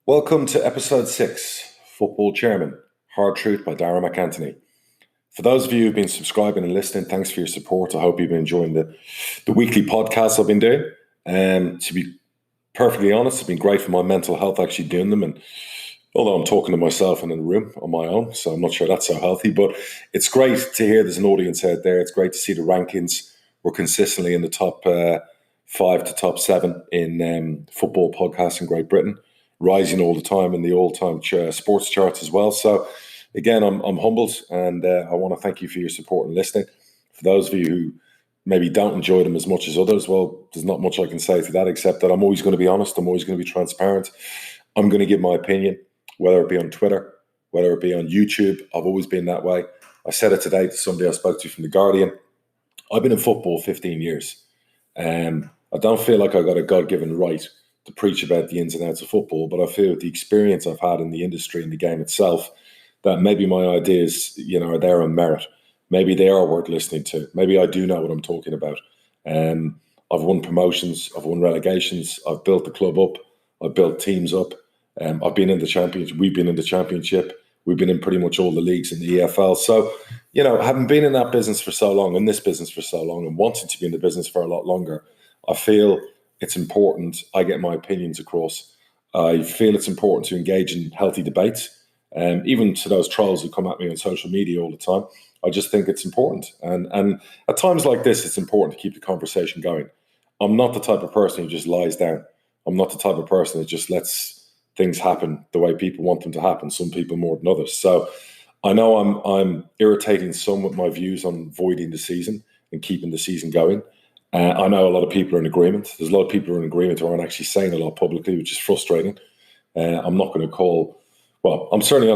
Welcome to episode 6, Football Chairman, Hard Truth by Darragh McAnthony. For those of you who've been subscribing and listening, thanks for your support. I hope you've been enjoying the weekly podcasts I've been doing. To be perfectly honest, it's been great for my mental health actually doing them. And although I'm talking to myself and in a room on my own, so I'm not sure that's so healthy, but it's great to hear there's an audience out there. It's great to see the rankings. We're consistently in the top 5 to top 7 in football podcasts in Great Britain, rising all the time in the all-time sports charts as well. So again, I'm humbled, and I want to thank you for your support and listening. For those of you who maybe don't enjoy them as much as others, well, there's not much I can say to that except that I'm always going to be honest. I'm always going to be transparent. I'm going to give my opinion, whether it be on Twitter, whether it be on YouTube. I've always been that way. I said it today to somebody I spoke to from The Guardian. I've been in football 15 years. I don't feel like I got a God-given right to preach about the ins and outs of football, but I feel with the experience I've had in the industry and the game itself, that maybe my ideas, are there on merit. Maybe they are worth listening to. Maybe I do know what I'm talking about. I've won promotions, I've won relegations, I've built the club up, I've built teams up. I've been in the championship. We've been in the championship. We've been in pretty much all the leagues in the EFL. So, having been in that business for so long, in this business for so long, and wanting to be in the business for a lot longer, I feel it's important I get my opinions across. I feel it's important to engage in healthy debates. Even to those trolls who come at me on social media all the time, I just think it's important. And at times like this, it's important to keep the conversation going. I'm not the type of person who just lies down. I'm not the type of person that just lets things happen the way people want them to happen, some people more than others. So I know I'm irritating some with my views on voiding the season and keeping the season going. I know a lot of people are in agreement. There's a lot of people who are in agreement who aren't actually saying a lot publicly, which is frustrating. I'm certainly not going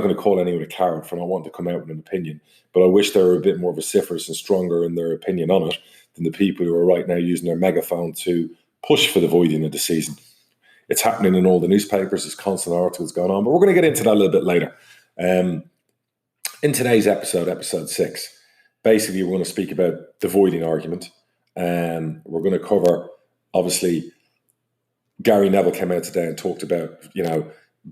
to call anyone a coward for not wanting to come out with an opinion, but I wish they were a bit more vociferous and stronger in their opinion on it than the people who are right now using their megaphone to push for the voiding of the season. It's happening in all the newspapers. There's constant articles going on, but we're going to get into that a little bit later. In today's episode 6, basically we're going to speak about the voiding argument. We're going to cover, obviously, Gary Neville came out today and talked about,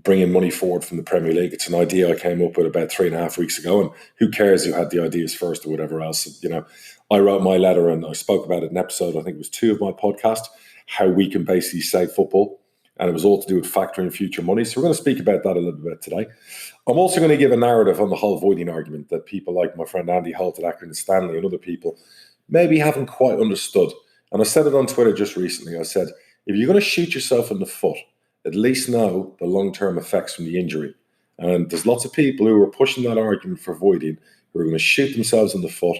bringing money forward from the Premier League. It's an idea I came up with about 3.5 weeks ago, and who cares who had the ideas first or whatever else. I wrote my letter and I spoke about it in episode, I think it was 2 of my podcast, how we can basically save football. And it was all to do with factoring future money. So we're going to speak about that a little bit today. I'm also going to give a narrative on the whole voiding argument that people like my friend Andy Holt at Accrington Stanley and other people maybe haven't quite understood. And I said it on Twitter just recently. I said, if you're going to shoot yourself in the foot, at least know the long-term effects from the injury. And there's lots of people who are pushing that argument for voiding, who are going to shoot themselves in the foot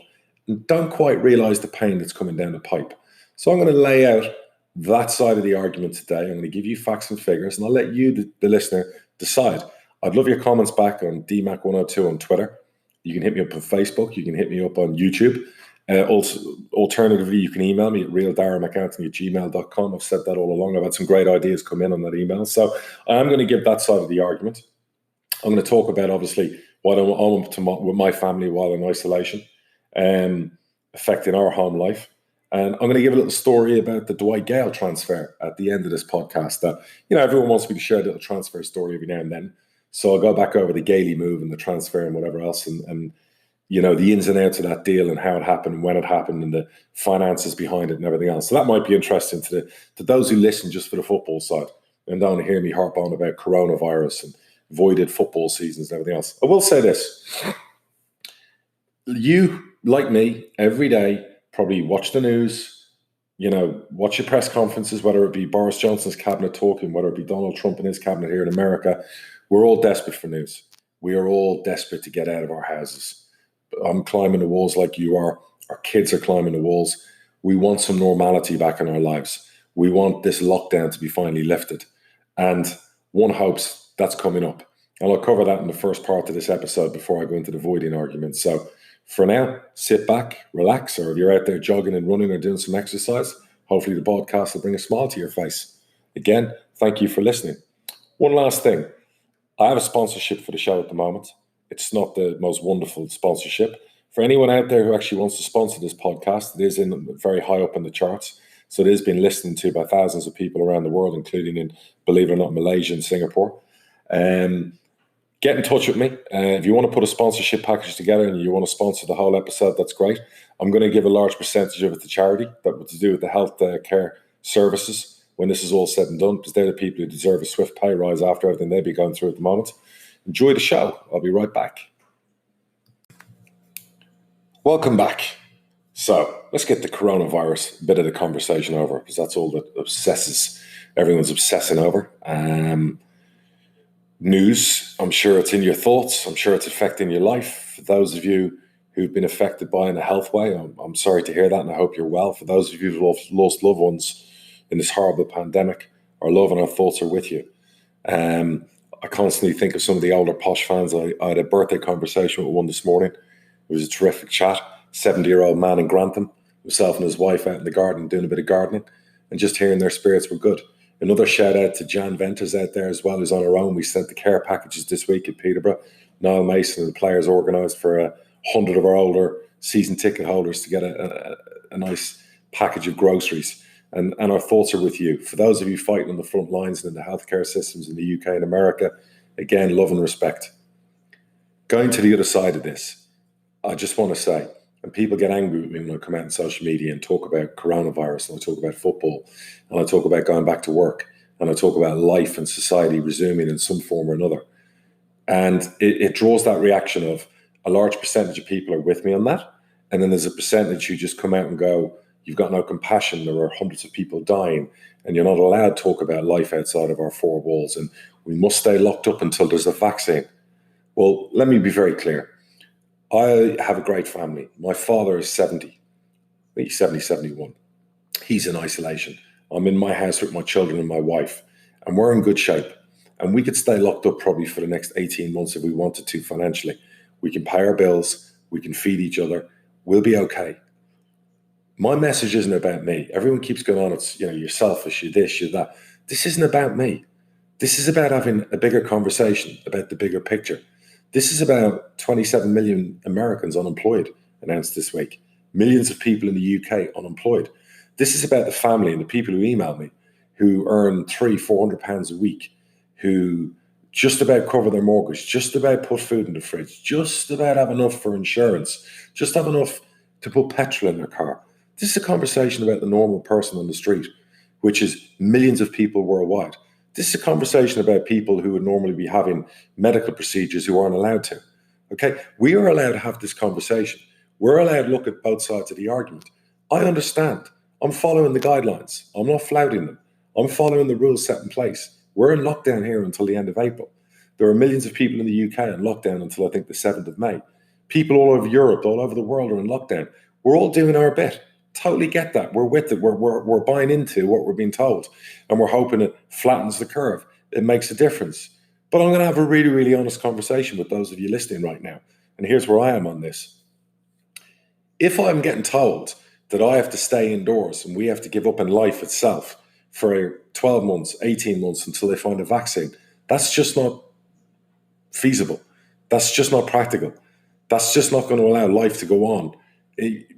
and don't quite realise the pain that's coming down the pipe. So I'm going to lay out that side of the argument today. I'm going to give you facts and figures, and I'll let you, the listener, decide. I'd love your comments back on DMAC102 on Twitter. You can hit me up on Facebook. You can hit me up on YouTube. Also, alternatively, you can email me at realdarragh@gmail.com. I've said that all along. I've had some great ideas come in on that email. So I am going to give that side of the argument. I'm going to talk about, obviously, what I'm with my family while in isolation, affecting our home life. And I'm going to give a little story about the Dwight Gayle transfer at the end of this podcast. That, everyone wants me to share a little transfer story every now and then. So I'll go back over the Gayle move and the transfer and whatever else, and the ins and outs of that deal and how it happened, when it happened, and the finances behind it and everything else. So that might be interesting to those who listen just for the football side and don't hear me harp on about coronavirus and voided football seasons and everything else. I will say this. You, like me, every day, probably watch the news, watch your press conferences, whether it be Boris Johnson's cabinet talking, whether it be Donald Trump and his cabinet here in America. We're all desperate for news. We are all desperate to get out of our houses. I'm climbing the walls like you are. Our kids are climbing the walls. We want some normality back in our lives. We want this lockdown to be finally lifted. And one hopes that's coming up. And I'll cover that in the first part of this episode before I go into the voiding argument. So for now, sit back, relax, or if you're out there jogging and running or doing some exercise, hopefully the podcast will bring a smile to your face. Again, thank you for listening. One last thing. I have a sponsorship for the show at the moment. It's not the most wonderful sponsorship. For anyone out there who actually wants to sponsor this podcast, it is very high up in the charts. So it has been listened to by thousands of people around the world, including in, believe it or not, Malaysia and Singapore. Get in touch with me. If you want to put a sponsorship package together and you want to sponsor the whole episode, that's great. I'm going to give a large percentage of it to charity that was to do with the health care services when this is all said and done, because they're the people who deserve a swift pay rise after everything they'd be going through at the moment. Enjoy the show. I'll be right back. Welcome back. So let's get the coronavirus bit of the conversation over, because that's all that everyone's obsessing over. News, I'm sure it's in your thoughts. I'm sure it's affecting your life. For those of you who've been affected by it in a health way, I'm sorry to hear that, and I hope you're well. For those of you who've lost loved ones in this horrible pandemic, our love and our thoughts are with you. I constantly think of some of the older posh fans. I had a birthday conversation with one this morning. It was a terrific chat. 70-year-old man in Grantham, himself and his wife out in the garden doing a bit of gardening, and just hearing their spirits were good. Another shout out to Jan Venters out there as well, who's on her own. We sent the care packages this week at Peterborough. Niall Mason and the players organised for 100 of our older season ticket holders to get a nice package of groceries. And our thoughts are with you. For those of you fighting on the front lines and in the healthcare systems in the UK and America, again, love and respect. Going to the other side of this, I just want to say, and people get angry with me when I come out on social media and talk about coronavirus, and I talk about football, and I talk about going back to work, and I talk about life and society resuming in some form or another. And it draws that reaction of a large percentage of people are with me on that. And then there's a percentage who just come out and go, you've got no compassion, there are hundreds of people dying, and you're not allowed to talk about life outside of our four walls, and we must stay locked up until there's a vaccine. Well, let me be very clear. I have a great family. My father is 70. He's 70, 71. He's in isolation. I'm in my house with my children and my wife, and we're in good shape. And we could stay locked up probably for the next 18 months if we wanted to financially. We can pay our bills. We can feed each other. We'll be okay. My message isn't about me. Everyone keeps going on, it's, you're selfish, you're this, you're that. This isn't about me. This is about having a bigger conversation about the bigger picture. This is about 27 million Americans unemployed, announced this week. Millions of people in the UK unemployed. This is about the family and the people who email me, who earn £300-400 a week, who just about cover their mortgage, just about put food in the fridge, just about have enough for insurance, just have enough to put petrol in their car. This is a conversation about the normal person on the street, which is millions of people worldwide. This is a conversation about people who would normally be having medical procedures who aren't allowed to. Okay, we are allowed to have this conversation. We're allowed to look at both sides of the argument. I understand. I'm following the guidelines. I'm not flouting them. I'm following the rules set in place. We're in lockdown here until the end of April. There are millions of people in the UK in lockdown until I think the 7th of May. People all over Europe, all over the world are in lockdown. We're all doing our bit. Totally get that. We're with it. We're buying into what we're being told, and we're hoping it flattens the curve. It makes a difference. But I'm going to have a really, really honest conversation with those of you listening right now. And here's where I am on this. If I'm getting told that I have to stay indoors and we have to give up on life itself for 12 months, 18 months until they find a vaccine, that's just not feasible. That's just not practical. That's just not going to allow life to go on,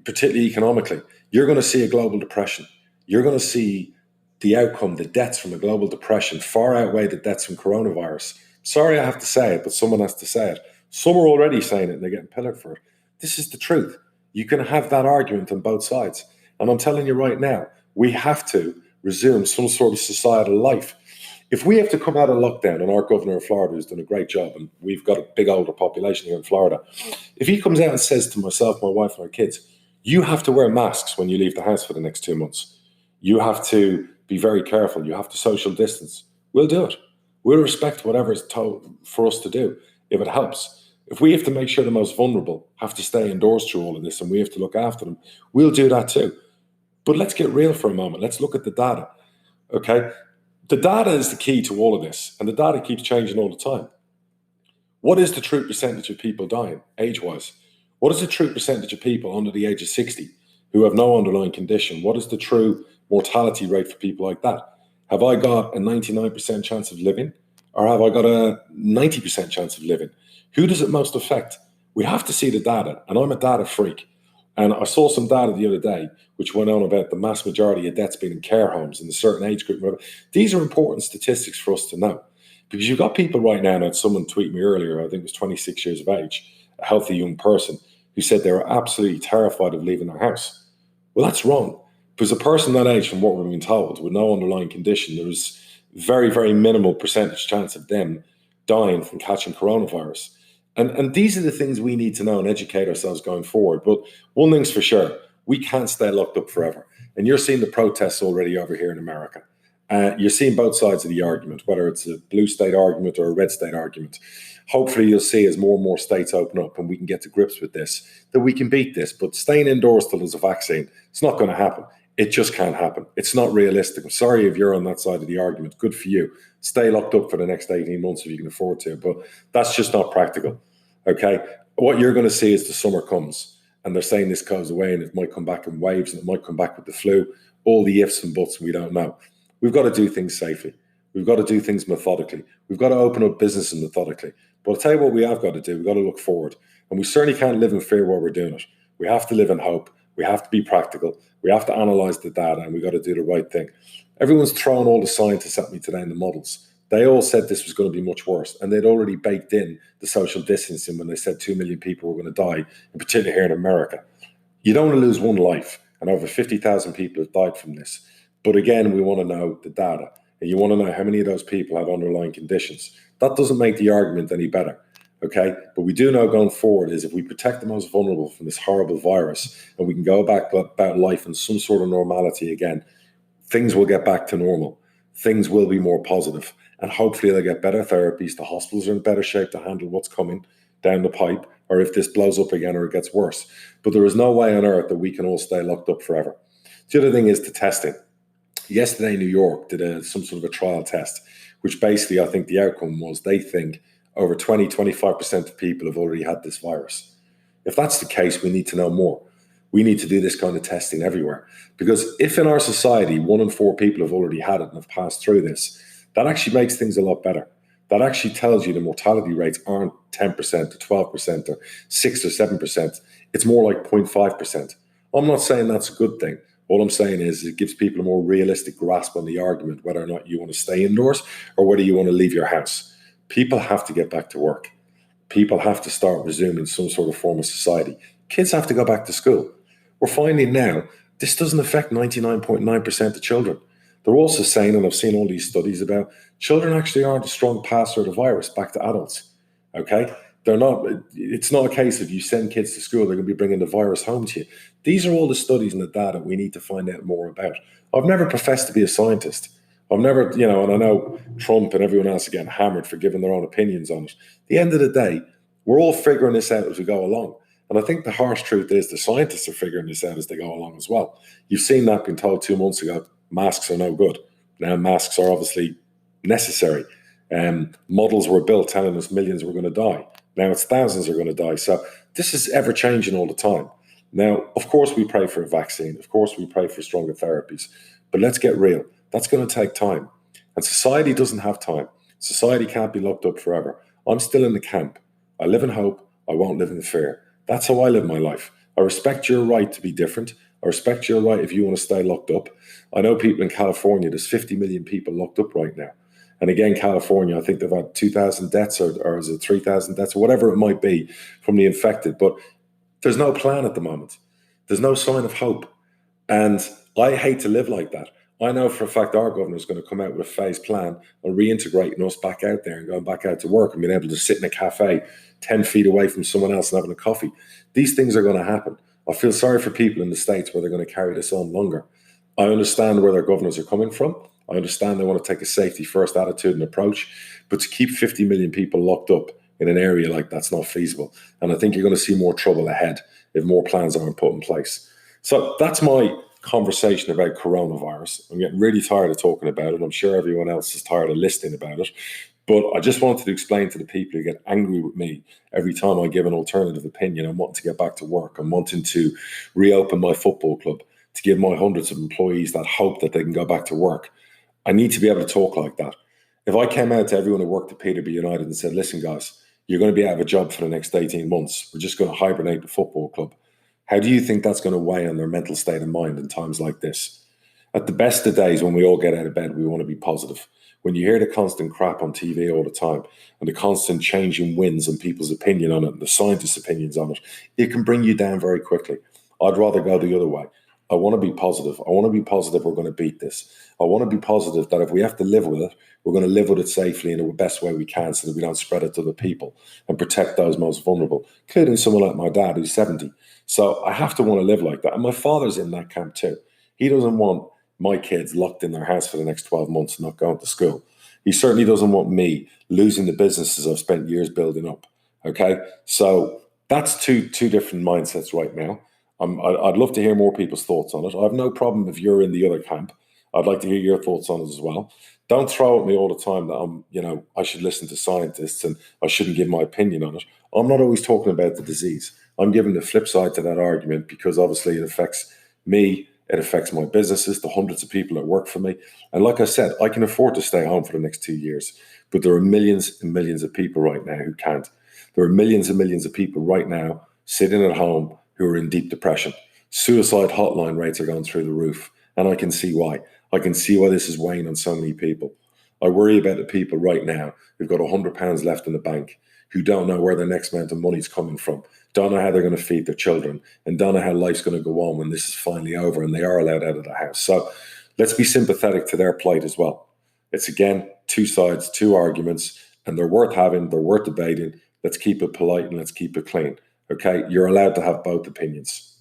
particularly economically. You're going to see a global depression. You're going to see the outcome, the deaths from a global depression far outweigh the deaths from coronavirus. Sorry I have to say it, but someone has to say it. Some are already saying it and they're getting pillared for it. This is the truth. You can have that argument on both sides. And I'm telling you right now, we have to resume some sort of societal life. If we have to come out of lockdown, and our governor of Florida has done a great job, and we've got a big older population here in Florida, if he comes out and says to myself, my wife and our kids, you have to wear masks when you leave the house for the next 2 months. You have to be very careful. You have to social distance. We'll do it. We'll respect whatever is told for us to do if it helps. If we have to make sure the most vulnerable have to stay indoors through all of this and we have to look after them, we'll do that too. But let's get real for a moment. Let's look at the data, okay? The data is the key to all of this, and the data keeps changing all the time. What is the true percentage of people dying, age-wise? What is the true percentage of people under the age of 60 who have no underlying condition? What is the true mortality rate for people like that? Have I got a 99% chance of living, or have I got a 90% chance of living? Who does it most affect? We have to see the data, and I'm a data freak. And I saw some data the other day which went on about the mass majority of deaths being in care homes in a certain age group. These are important statistics for us to know, Because you've got people right now, and someone tweeted me earlier, I think it was 26 years of age, a healthy young person, who said they were absolutely terrified of leaving their house. Well, that's wrong. Because a person that age, from what we've been told, with no underlying condition, there was very, very minimal percentage chance of them dying from catching coronavirus. And these are the things we need to know and educate ourselves going forward. But one thing's for sure, we can't stay locked up forever. And you're seeing the protests already over here in America. You're seeing both sides of the argument, whether it's a blue state argument or a red state argument. Hopefully you'll see as more and more states open up and we can get to grips with this, that we can beat this. But staying indoors till there's a vaccine, it's not going to happen. It just can't happen. It's not realistic. I'm sorry if you're on that side of the argument. Good for you. Stay locked up for the next 18 months if you can afford to. But that's just not practical. Okay? What you're going to see is the summer comes and they're saying this goes away and it might come back in waves and it might come back with the flu. All the ifs and buts, we don't know. We've got to do things safely. We've got to do things methodically. We've got to open up businesses methodically. But I'll tell you what we have got to do. We've got to look forward. And we certainly can't live in fear while we're doing it. We have to live in hope. We have to be practical. We have to analyze the data and we've got to do the right thing. Everyone's throwing all the scientists at me today in the models. They all said this was going to be much worse. And they'd already baked in the social distancing when they said 2 million people were going to die, in particular here in America. You don't want to lose one life. And over 50,000 people have died from this. But again, we want to know the data. And you want to know how many of those people have underlying conditions. That doesn't make the argument any better. Okay, but we do know going forward is if we protect the most vulnerable from this horrible virus and we can go back about life in some sort of normality again, things will get back to normal. Things will be more positive and hopefully they'll get better therapies. The hospitals are in better shape to handle what's coming down the pipe or if this blows up again or it gets worse. But there is no way on earth that we can all stay locked up forever. The other thing is the testing. Yesterday, New York did some sort of a trial test, which basically I think the outcome was they think over 25% of people have already had this virus. If that's the case, we need to know more. We need to do this kind of testing everywhere. Because if in our society, 1 in 4 people have already had it and have passed through this, that actually makes things a lot better. That actually tells you the mortality rates aren't 10% or 12% or 6 or 7%. It's more like 0.5%. I'm not saying that's a good thing. All I'm saying is it gives people a more realistic grasp on the argument, whether or not you want to stay indoors or whether you want to leave your house. People have to get back to work. People have to start resuming some sort of form of society. Kids have to go back to school. We're finding now this doesn't affect 99.9% of children. They're also saying, and I've seen all these studies about, children actually aren't a strong passer of the virus back to adults. Okay? They're not. It's not a case of you send kids to school, they're going to be bringing the virus home to you. These are all the studies and the data we need to find out more about. I've never professed to be a scientist. I've never, and I know Trump and everyone else are getting hammered for giving their own opinions on it. At the end of the day, we're all figuring this out as we go along. And I think the harsh truth is the scientists are figuring this out as they go along as well. You've seen that being told 2 months ago, masks are no good. Now masks are obviously necessary. Models were built telling us millions were going to die. Now it's thousands are going to die. So this is ever changing all the time. Now, of course, we pray for a vaccine. Of course, we pray for stronger therapies. But let's get real. That's going to take time. And society doesn't have time. Society can't be locked up forever. I'm still in the camp. I live in hope. I won't live in fear. That's how I live my life. I respect your right to be different. I respect your right if you want to stay locked up. I know people in California, there's 50 million people locked up right now. And again, California, I think they've had 2,000 deaths or is it 3,000 deaths or whatever it might be from the infected. But there's no plan at the moment. There's no sign of hope. And I hate to live like that. I know for a fact our governor is going to come out with a phased plan on reintegrating us back out there and going back out to work and being able to sit in a cafe 10 feet away from someone else and having a coffee. These things are going to happen. I feel sorry for people in the States where they're going to carry this on longer. I understand where their governors are coming from. I understand they want to take a safety first attitude and approach, but to keep 50 million people locked up in an area like that's not feasible. And I think you're going to see more trouble ahead if more plans aren't put in place. So that's my conversation about coronavirus. I'm getting really tired of talking about it. I'm sure everyone else is tired of listening about it. But I just wanted to explain to the people who get angry with me every time I give an alternative opinion. I'm wanting to get back to work. I'm wanting to reopen my football club, to give my hundreds of employees that hope that they can go back to work. I need to be able to talk like that. If I came out to everyone who worked at Peterby United and said, listen, guys, you're going to be out of a job for the next 18 months. We're just going to hibernate the football club. How do you think that's going to weigh on their mental state of mind in times like this? At the best of days, when we all get out of bed, we want to be positive. when you hear the constant crap on TV all the time and the constant changing winds and people's opinion on it and the scientists' opinions on it, it can bring you down very quickly. I'd rather go the other way. I want to be positive. I want to be positive we're going to beat this. I want to be positive that if we have to live with it, we're going to live with it safely in the best way we can so that we don't spread it to other people and protect those most vulnerable, including someone like my dad who's 70. So I have to want to live like that. And my father's in that camp too. He doesn't want my kids locked in their house for the next 12 months and not going to school. He certainly doesn't want me losing the businesses I've spent years building up. Okay? So that's two different mindsets right now. I'd love to hear more people's thoughts on it. I have no problem if you're in the other camp. I'd like to hear your thoughts on it as well. Don't throw at me all the time that I should listen to scientists and I shouldn't give my opinion on it. I'm not always talking about the disease. I'm giving the flip side to that argument because obviously it affects me. It affects my businesses, the hundreds of people that work for me. And like I said, I can afford to stay home for the next 2 years. But there are millions and millions of people right now who can't. There are millions and millions of people right now sitting at home who are in deep depression. Suicide hotline rates are going through the roof. And I can see why. I can see why this is weighing on so many people. I worry about the people right now who've got £100 left in the bank, who don't know where their next amount of money's coming from, don't know how they're going to feed their children, and don't know how life's going to go on when this is finally over and they are allowed out of the house. So let's be sympathetic to their plight as well. It's, again, two sides, two arguments, and they're worth having, they're worth debating. Let's keep it polite and let's keep it clean. Okay? You're allowed to have both opinions.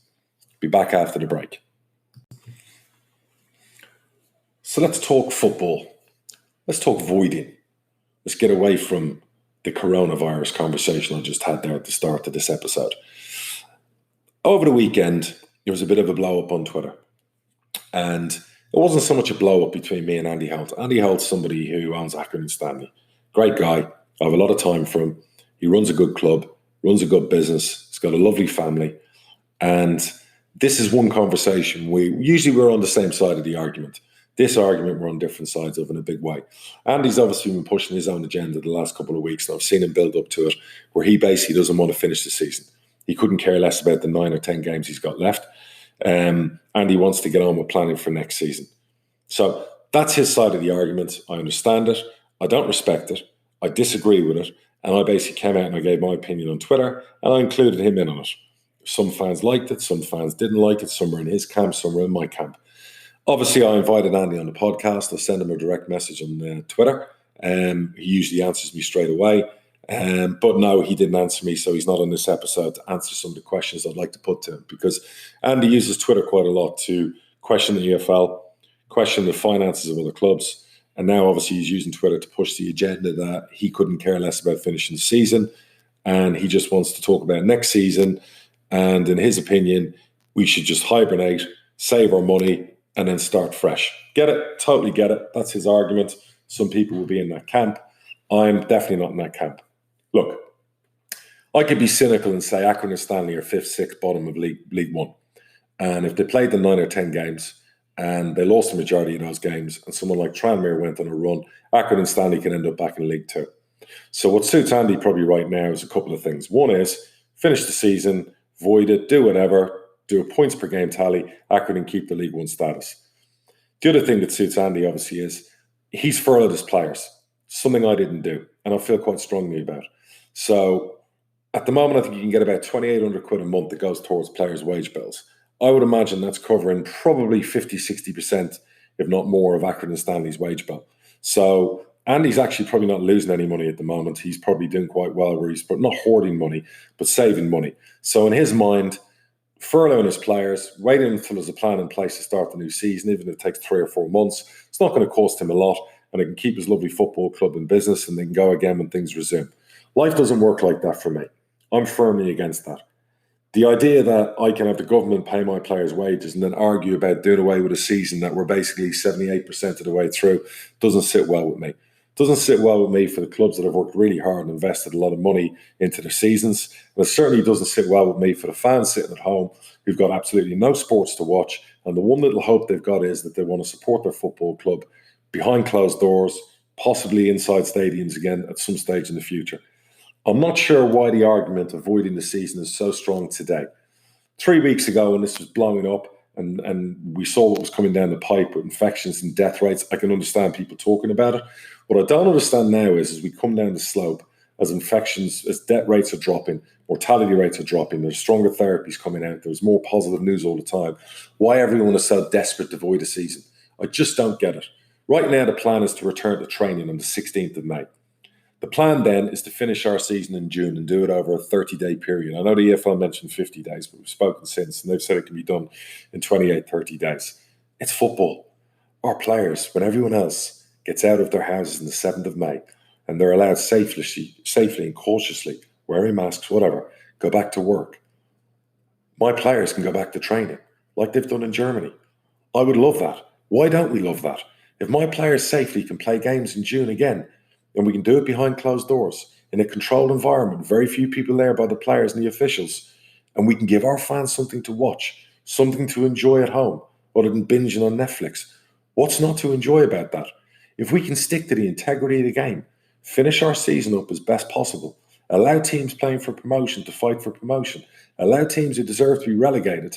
Be back after the break. So let's talk football. Let's talk voiding. Let's get away from the coronavirus conversation I just had there at the start of this episode. Over the weekend, there was a bit of a blow up on Twitter. And it wasn't so much a blow up between me and Andy Holt. Andy Holt's somebody who owns Accrington Stanley. Great guy. I have a lot of time for him. He runs a good club, runs a good business. He's got a lovely family. And this is one conversation. We're on the same side of the argument. This argument we're on different sides of in a big way. Andy's obviously been pushing his own agenda the last couple of weeks, and I've seen him build up to it, where he basically doesn't want to finish the season. He couldn't care less about the 9 or 10 games he's got left, and he wants to get on with planning for next season. So that's his side of the argument. I understand it. I don't respect it. I disagree with it, and I basically came out and I gave my opinion on Twitter, and I included him in on it. Some fans liked it, some fans didn't like it, some were in his camp, some were in my camp. Obviously, I invited Andy on the podcast. I sent him a direct message on Twitter. He usually answers me straight away. But no, he didn't answer me, so he's not on this episode to answer some of the questions I'd like to put to him, because Andy uses Twitter quite a lot to question the EFL, question the finances of other clubs, and now obviously he's using Twitter to push the agenda that he couldn't care less about finishing the season, and he just wants to talk about next season, and in his opinion, we should just hibernate, save our money, and then start fresh. Get it? Totally get it. That's his argument. Some people will be in that camp. I'm definitely not in that camp. Look, I could be cynical and say Accrington Stanley are 5th, 6th, bottom of League One. And if they played the 9 or 10 games and they lost the majority of those games and someone like Tranmere went on a run, Accrington Stanley can end up back in League Two. So what suits Andy probably right now is a couple of things. One is finish the season, void it, do whatever, do a points per game tally, Accrington keep the League One status. The other thing that suits Andy, obviously, is he's furloughed his players, something I didn't do, and I feel quite strongly about. So at the moment, I think you can get about 2,800 quid a month that goes towards players' wage bills. I would imagine that's covering probably 50, 60%, if not more, of Accrington Stanley's wage bill. So Andy's actually probably not losing any money at the moment. He's probably doing quite well where he's not hoarding money, but saving money. So in his mind, furloughing his players, waiting until there's a plan in place to start the new season, even if it takes 3 or 4 months, it's not going to cost him a lot, and it can keep his lovely football club in business, and they can go again when things resume. Life doesn't work like that for me. I'm firmly against that. The idea that I can have the government pay my players' wages and then argue about doing away with a season that we're basically 78% of the way through doesn't sit well with me. Doesn't sit well with me for the clubs that have worked really hard and invested a lot of money into their seasons. And it certainly doesn't sit well with me for the fans sitting at home who've got absolutely no sports to watch. And the one little hope they've got is that they want to support their football club behind closed doors, possibly inside stadiums again at some stage in the future. I'm not sure why the argument of voiding the season is so strong today. 3 weeks ago, when this was blowing up and we saw what was coming down the pipe with infections and death rates. I can understand people talking about it. What I don't understand now is as we come down the slope, as infections, as death rates are dropping, mortality rates are dropping, there's stronger therapies coming out, there's more positive news all the time, why everyone is so desperate to avoid a season. I just don't get it. Right now, the plan is to return to training on the 16th of May. The plan then is to finish our season in June and do it over a 30-day period. I know the EFL mentioned 50 days, but we've spoken since, and they've said it can be done in 28, 30 days. It's football. Our players, when everyone else gets out of their houses on the 7th of May, and they're allowed safely and cautiously, wearing masks, whatever, go back to work. My players can go back to training, like they've done in Germany. I would love that. Why don't we love that? If my players safely can play games in June again, and we can do it behind closed doors, in a controlled environment, very few people there by the players and the officials, and we can give our fans something to watch, something to enjoy at home, other than binging on Netflix. What's not to enjoy about that? If we can stick to the integrity of the game, finish our season up as best possible, allow teams playing for promotion to fight for promotion, allow teams who deserve to be relegated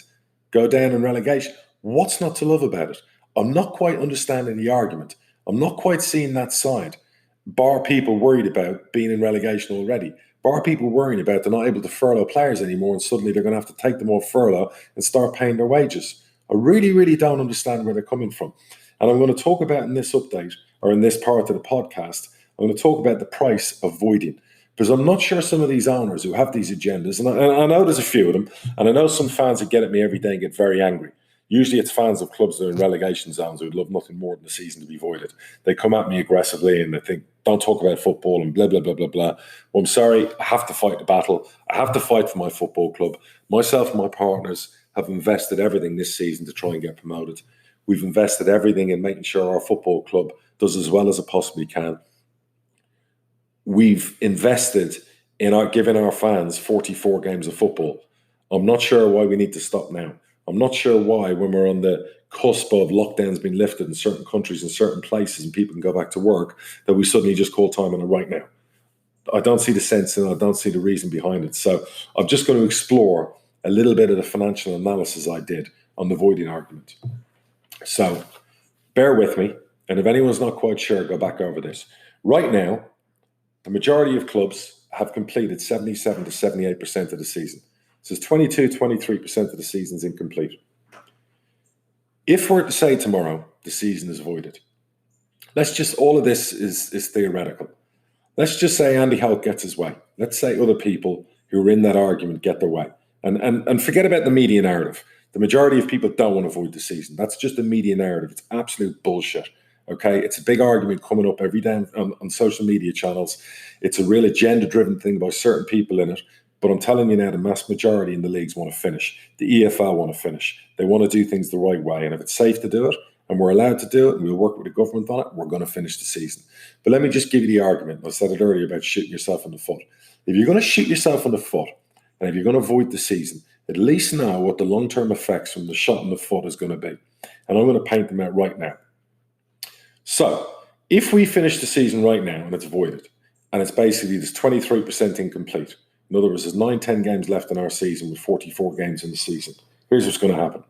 go down in relegation, what's not to love about it? I'm not quite understanding the argument. I'm not quite seeing that side. Bar people worried about being in relegation already. Bar people worrying about they're not able to furlough players anymore and suddenly they're going to have to take them off furlough and start paying their wages. I really, really don't understand where they're coming from. And I'm going to talk about in this update, or in this part of the podcast, I'm going to talk about the price of voiding. Because I'm not sure some of these owners who have these agendas, and I know there's a few of them, and I know some fans that get at me every day and get very angry. Usually it's fans of clubs that are in relegation zones who would love nothing more than the season to be voided. They come at me aggressively and they think, don't talk about football and blah, blah, blah, blah, blah. Well, I'm sorry, I have to fight the battle. I have to fight for my football club. Myself and my partners have invested everything this season to try and get promoted. We've invested everything in making sure our football club does as well as it possibly can. We've invested in giving our fans 44 games of football. I'm not sure why we need to stop now. I'm not sure why, when we're on the cusp of lockdowns being lifted in certain countries and certain places and people can go back to work, that we suddenly just call time on it right now. I don't see the sense and I don't see the reason behind it. So I'm just going to explore a little bit of the financial analysis I did on the voiding argument. So bear with me. And if anyone's not quite sure, go back over this. Right now, the majority of clubs have completed 77 to 78% of the season. So it's 22, 23% of the season's incomplete. If we're to say tomorrow the season is voided, all of this is theoretical. Let's just say Andy Holt gets his way. Let's say other people who are in that argument get their way. And forget about the media narrative. The majority of people don't want to void the season. That's just a media narrative. It's absolute bullshit. Okay, it's a big argument coming up every day on social media channels. It's a real agenda-driven thing by certain people in it. But I'm telling you now, the mass majority in the leagues want to finish. The EFL want to finish. They want to do things the right way. And if it's safe to do it, and we're allowed to do it, and we'll work with the government on it, we're going to finish the season. But let me just give you the argument. I said it earlier about shooting yourself in the foot. If you're going to shoot yourself in the foot, and if you're going to avoid the season, at least know what the long-term effects from the shot in the foot is going to be. And I'm going to paint them out right now. So, if we finish the season right now and it's voided, and it's basically there's 23% incomplete, in other words, there's 9-10 games left in our season with 44 games in the season, here's what's going to happen.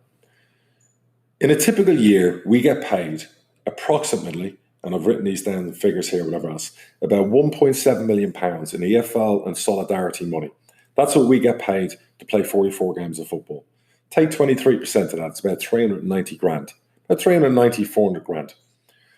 In a typical year, we get paid approximately, and I've written these down in figures here, whatever else, about £1.7 million in EFL and solidarity money. That's what we get paid to play 44 games of football. Take 23% of that, it's about 390 grand. About 390, 400 grand.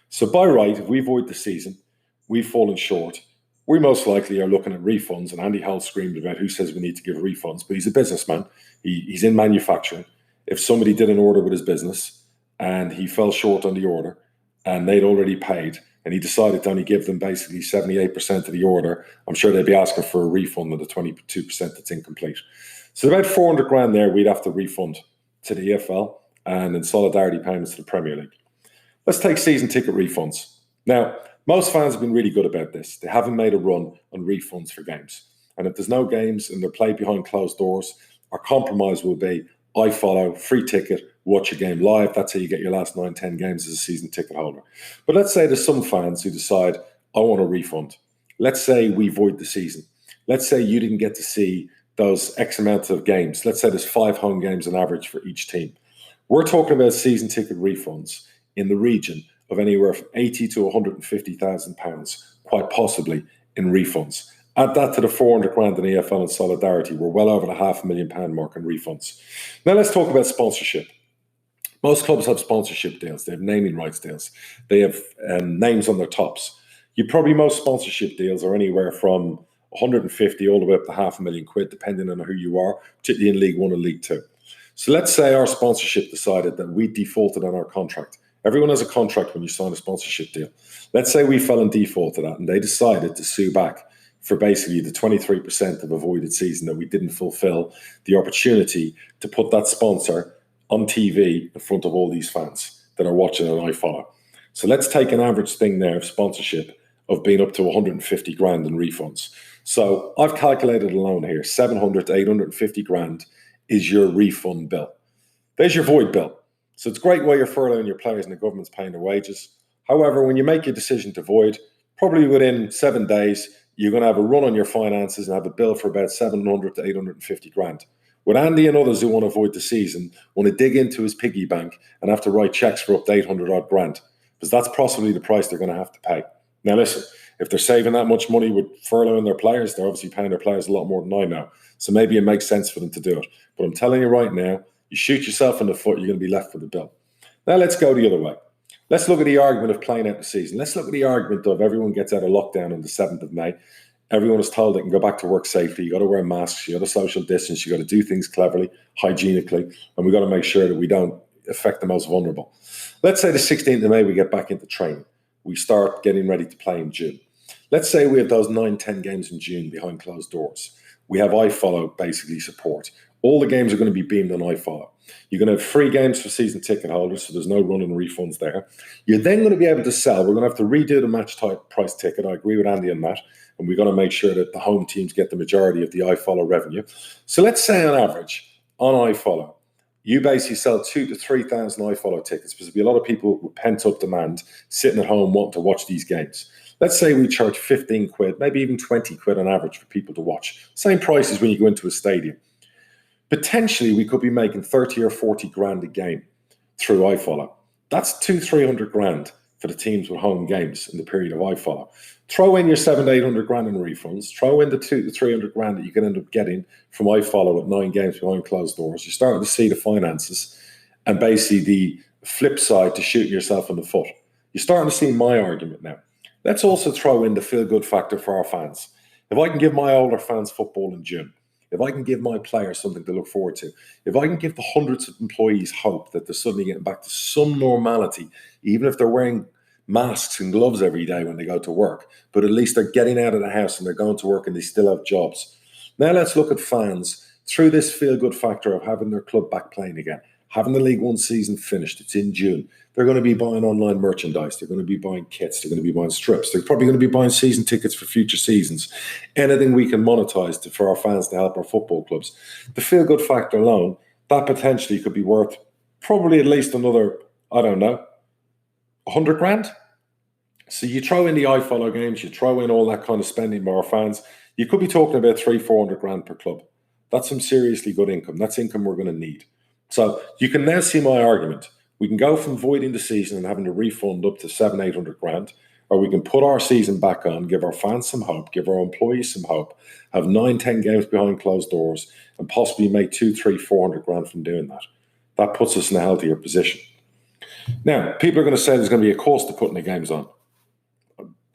So by right, if we void the season, we've fallen short. We most likely are looking at refunds, and Andy Holt screamed about who says we need to give refunds, but he's a businessman. He's in manufacturing. If somebody did an order with his business and he fell short on the order and they'd already paid and he decided to only give them basically 78% of the order, I'm sure they'd be asking for a refund of the 22% that's incomplete. So about 400 grand there we'd have to refund to the EFL and in solidarity payments to the Premier League. Let's take season ticket refunds. Now, most fans have been really good about this. They haven't made a run on refunds for games. And if there's no games and they're played behind closed doors, our compromise will be, I follow, free ticket, watch a game live. That's how you get your last 9-10 games as a season ticket holder. But let's say there's some fans who decide, I want a refund. Let's say we void the season. Let's say you didn't get to see those X amount of games. Let's say there's 5 home games on average for each team. We're talking about season ticket refunds in the region of anywhere from 80 to 150,000 pounds, quite possibly in refunds. Add that to the 400 grand in EFL and Solidarity. We're well over the £500,000 mark in refunds. Now let's talk about sponsorship. Most clubs have sponsorship deals. They have naming rights deals. They have names on their tops. Most sponsorship deals are anywhere from 150 all the way up to £500,000, depending on who you are, particularly in League One and League Two. So let's say our sponsorship decided that we defaulted on our contract. Everyone has a contract when you sign a sponsorship deal. Let's say we fell in default to that and they decided to sue back for basically the 23% of avoided season that we didn't fulfill the opportunity to put that sponsor on TV in front of all these fans that are watching on iFollow. So let's take an average thing there of sponsorship of being up to 150 grand in refunds. So I've calculated alone here, 700 to 850 grand is your refund bill. There's your void bill. So it's great while you're furloughing your players and the government's paying their wages. However, when you make your decision to void, probably within 7 days, you're going to have a run on your finances and have a bill for about 700 to 850 grand. With Andy and others who want to avoid the season, want to dig into his piggy bank and have to write checks for up to 800 odd grand, because that's possibly the price they're going to have to pay. Now listen, if they're saving that much money with furloughing their players, they're obviously paying their players a lot more than I know. So maybe it makes sense for them to do it. But I'm telling you right now, you shoot yourself in the foot, you're going to be left with a bill. Now let's go the other way. Let's look at the argument of playing out the season. Let's look at the argument of everyone gets out of lockdown on the 7th of May. Everyone is told they can go back to work safely. You got to wear masks. You got to social distance. You got to do things cleverly, hygienically, and we got to make sure that we don't affect the most vulnerable. Let's say the 16th of May we get back into training. We start getting ready to play in June. Let's say we have those 9-10 games in June behind closed doors. We have iFollow basically support. All the games are going to be beamed on iFollow. You're going to have free games for season ticket holders, so there's no running refunds there. You're then going to be able to sell. We're going to have to redo the match type price ticket. I agree with Andy on that. And we've got to make sure that the home teams get the majority of the iFollow revenue. So let's say on average, on iFollow, you basically sell 2,000 to 3,000 iFollow tickets, because there'll be a lot of people with pent-up demand sitting at home wanting to watch these games. Let's say we charge 15 quid, maybe even 20 quid on average for people to watch. Same price as when you go into a stadium. Potentially, we could be making 30 or 40 grand a game through iFollow. That's 200-300 grand for the teams with home games in the period of iFollow. Throw in your 700 to 800 grand in refunds. Throw in the 200 to 300 grand that you can end up getting from iFollow at 9 games behind closed doors. You're starting to see the finances and basically the flip side to shooting yourself in the foot. You're starting to see my argument now. Let's also throw in the feel-good factor for our fans. If I can give my older fans football in June, if I can give my players something to look forward to, if I can give the hundreds of employees hope that they're suddenly getting back to some normality, even if they're wearing masks and gloves every day when they go to work, but at least they're getting out of the house and they're going to work and they still have jobs. Now let's look at fans through this feel-good factor of having their club back playing again, having the League One season finished. It's in June. They're going to be buying online merchandise. They're going to be buying kits. They're going to be buying strips. They're probably going to be buying season tickets for future seasons. Anything we can monetize for our fans to help our football clubs. The feel-good factor alone, that potentially could be worth probably at least another, 100 grand. So you throw in the iFollow games, you throw in all that kind of spending by our fans, you could be talking about 300-400 grand per club. That's some seriously good income. That's income we're going to need. So you can now see my argument. We can go from voiding the season and having to refund up to 700-800 grand, or we can put our season back on, give our fans some hope, give our employees some hope, have 9-10 games behind closed doors, and possibly make 200-400 grand from doing that. That puts us in a healthier position. Now, people are going to say there's going to be a cost to putting the games on.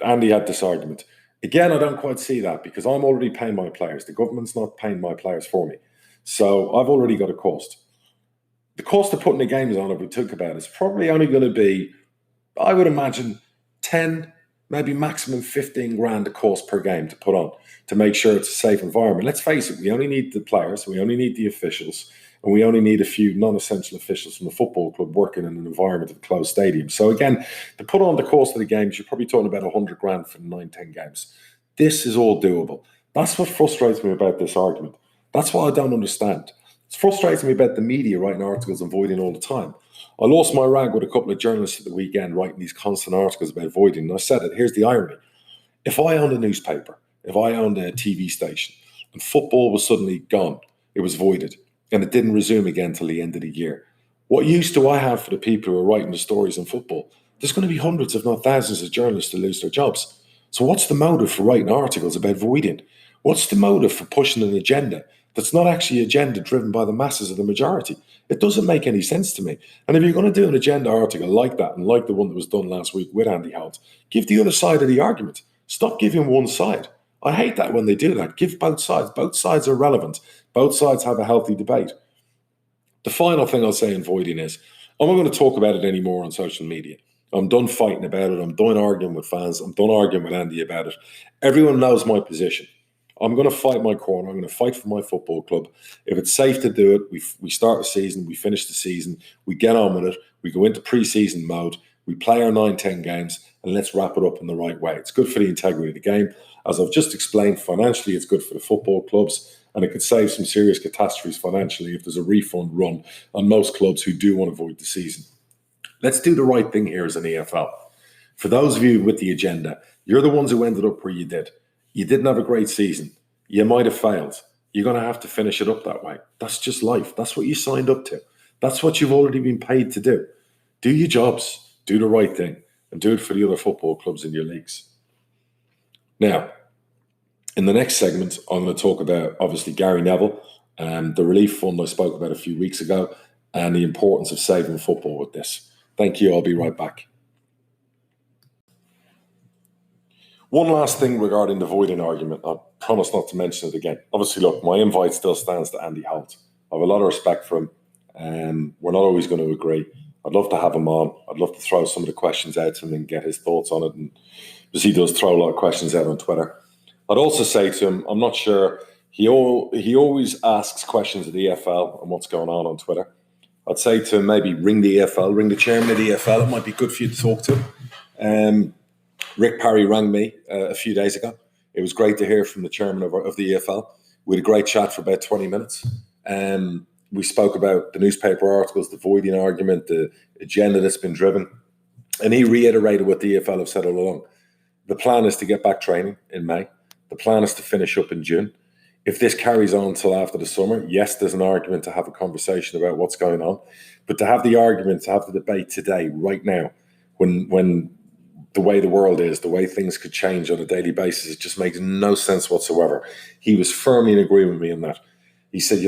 Andy had this argument. Again, I don't quite see that, because I'm already paying my players. The government's not paying my players for me. So I've already got a cost. The cost of putting the games on, if we talk about it, is probably only going to be, I would imagine, 10, maybe maximum 15 grand a cost per game to put on to make sure it's a safe environment. Let's face it, we only need the players, we only need the officials, and we only need a few non-essential officials from the football club working in an environment of a closed stadium. So again, to put on the cost of the games, you're probably talking about 100 grand for 9-10 games. This is all doable. That's what frustrates me about this argument. That's what I don't understand. It's frustrating me about the media writing articles and voiding all the time. I lost my rag with a couple of journalists at the weekend writing these constant articles about voiding. And I said it, here's the irony. If I owned a newspaper, if I owned a TV station, and football was suddenly gone, it was voided, and it didn't resume again till the end of the year, What use do I have for the people who are writing the stories in football? There's going to be hundreds, if not thousands, of journalists who lose their jobs. So what's the motive for writing articles about voiding? What's the motive for pushing an agenda that's not actually an agenda driven by the masses of the majority? It doesn't make any sense to me. And if you're going to do an agenda article like that, and like the one that was done last week with Andy Holt, give the other side of the argument. Stop giving one side. I hate that when they do that. Give both sides. Both sides are relevant. Both sides have a healthy debate. The final thing I'll say in voiding is, I'm not going to talk about it anymore on social media. I'm done fighting about it. I'm done arguing with fans. I'm done arguing with Andy about it. Everyone knows my position. I'm going to fight my corner. I'm going to fight for my football club. If it's safe to do it, we start the season, we finish the season, we get on with it, we go into pre-season mode, we play our 9-10 games, and let's wrap it up in the right way. It's good for the integrity of the game. As I've just explained, financially, it's good for the football clubs, and it could save some serious catastrophes financially if there's a refund run on most clubs who do want to avoid the season. Let's do the right thing here as an EFL. For those of you with the agenda, you're the ones who ended up where you did. You didn't have a great season. You might have failed. You're going to have to finish it up that way. That's just life. That's what you signed up to. That's what you've already been paid to do. Do your jobs, do the right thing, and do it for the other football clubs in your leagues. Now, in the next segment, I'm going to talk about, obviously, Gary Neville, the relief fund I spoke about a few weeks ago, and the importance of saving football with this. Thank you. I'll be right back. One last thing regarding the voiding argument. I promise not to mention it again. Obviously, look, my invite still stands to Andy Holt. I have a lot of respect for him. We're not always going to agree. I'd love to have him on. I'd love to throw some of the questions out to him and get his thoughts on it. And because he does throw a lot of questions out on Twitter. I'd also say to him, I'm not sure. He always asks questions of the EFL and what's going on Twitter. I'd say to him, maybe ring the EFL, ring the chairman of the EFL. It might be good for you to talk to him. Rick Parry rang me a few days ago. It was great to hear from the chairman of the EFL. We had a great chat for about 20 minutes. We spoke about the newspaper articles, the voiding argument, the agenda that's been driven. And he reiterated what the EFL have said all along. The plan is to get back training in May. The plan is to finish up in June. If this carries on until after the summer, yes, there's an argument to have a conversation about what's going on. But to have the argument, to have the debate today, right now, when the way the world is, the way things could change on a daily basis, it just makes no sense whatsoever. He was firmly in agreement with me on that. He said,